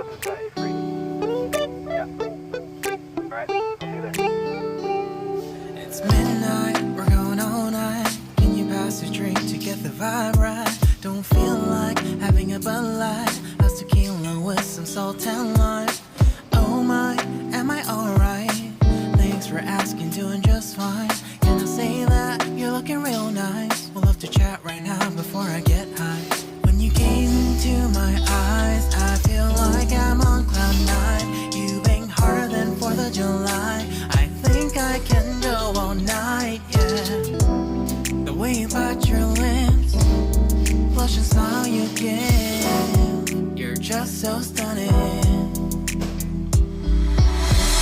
host to set you free. Yeah. Alright, I'll see you there. It's midnight, we're going all night. Can you pass a drink to get the vibe right? Don't feel like having a Bud Light. How's tequila with some salt and lime? Oh my, am I alright? Thanks for asking, doing just fine. Can I say that you're looking real nice? We'll have to chat right now before I get high. When you gaze into my eyes, I feel like I'm on cloud nine. You bang harder than 4th of July. I think I can go all night, yeah. The way you bite your lips, blush and smile you give, you're just so stunning.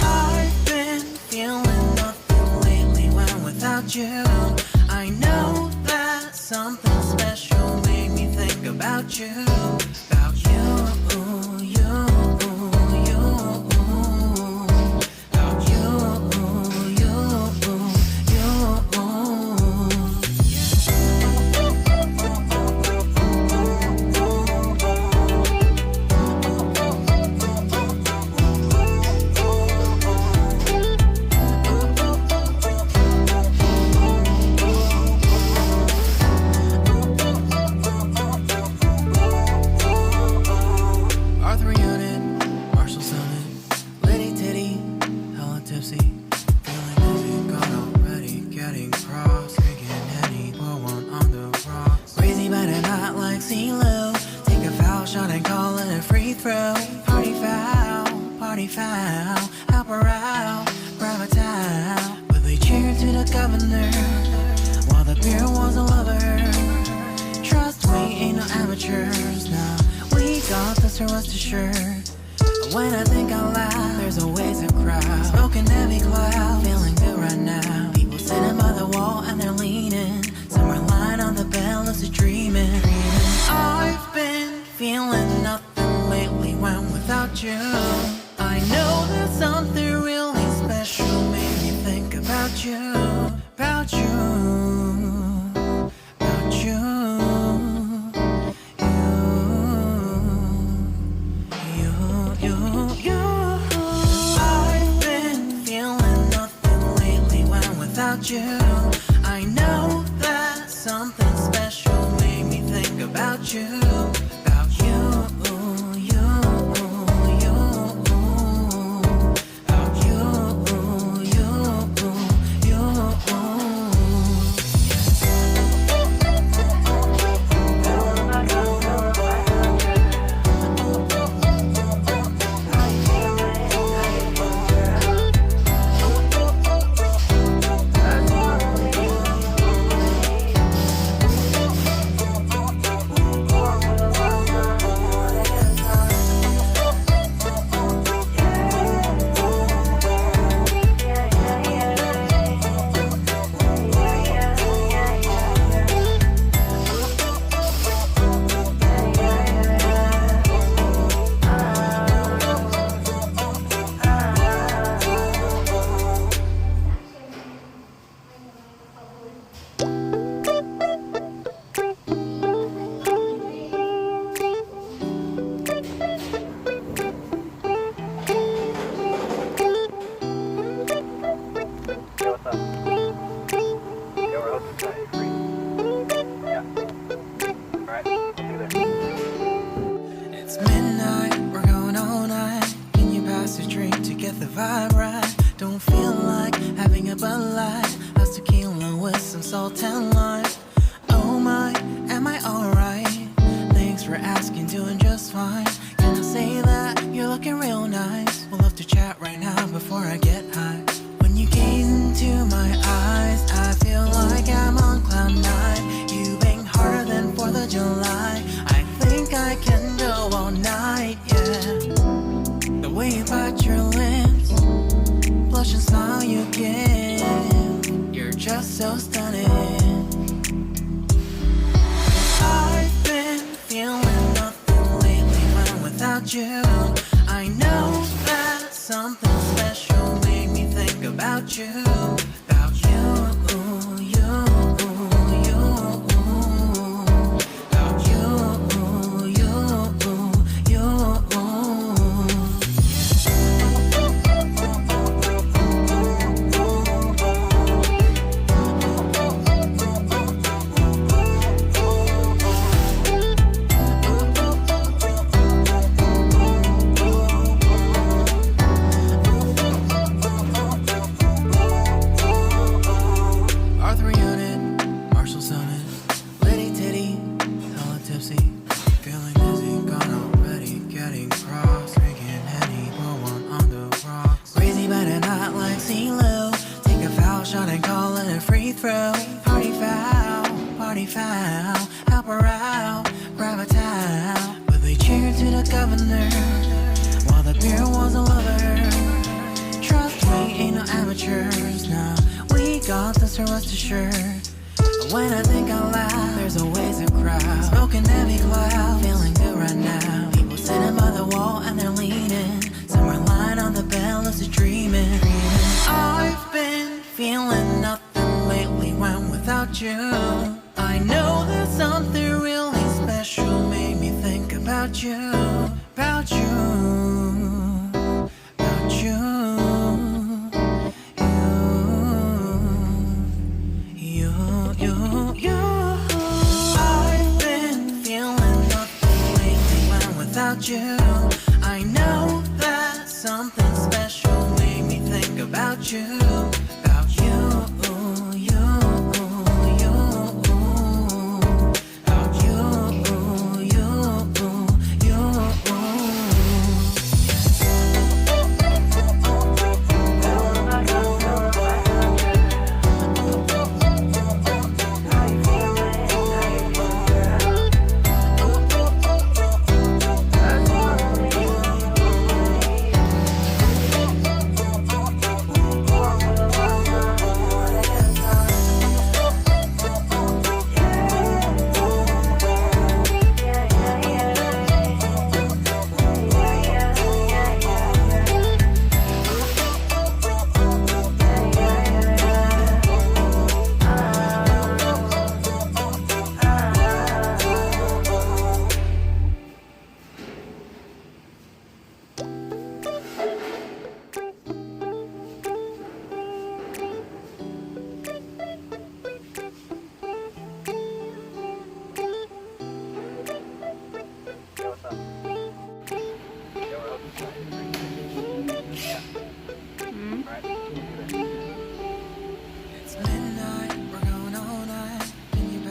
I've been feeling nothing lately when without you. I know that something special made me think about you, about you, you, you, about you, you, help her out, grab a towel. But they cheered to the governor while the beer was a lover. Trust we ain't no amateurs, nah. We got this, rest assured. When I think out loud, there's always a crowd. Smoking heavy cloud, feeling good right now. People sitting by the wall and they're leaning. Some are lying on the bed, lucid dreaming. I've been feeling nothing lately when without you. I know that something really special made me think about you, about you, about you, you. I've been feeling nothing lately when without you. I know that something special made me think about you, about you. Don't feel like having a Bud Light. How's tequila with some salt and lime? Oh my, am I alright? Thanks for asking, doing just fine. Can I say that you're looking real nice? We'll have to chat right now before I get high. When you gaze into my eyes, I feel like I'm on cloud nine. You bang harder than 4th of July. I think I can go all night, yeah. The way you bite your lips, blush and smile you give, you're just so stunning. I've been feeling nothing lately when without you. I know that something special made me think about you, about you, you, you, about you, you, you. through. Party foul, help her out, grab a towel. But they cheered to the governor while the beer was a lover. Trust me, ain't no amateurs, nah. We got this, so rest assured. But when I think out loud, there's always a crowd. Smoking heavy cloud, feeling good right now. People sitting by the wall and they're leaning. Some are lying on the bed, lucid dreaming. I've been feeling nothing lately when without you. I know that something really special made me think about you, about you, about you, you. I've been feeling nothing lately when without you. I know that something special made me think about you, about you, you. Yo, what's up? Yo, we're hoping tonight to drink.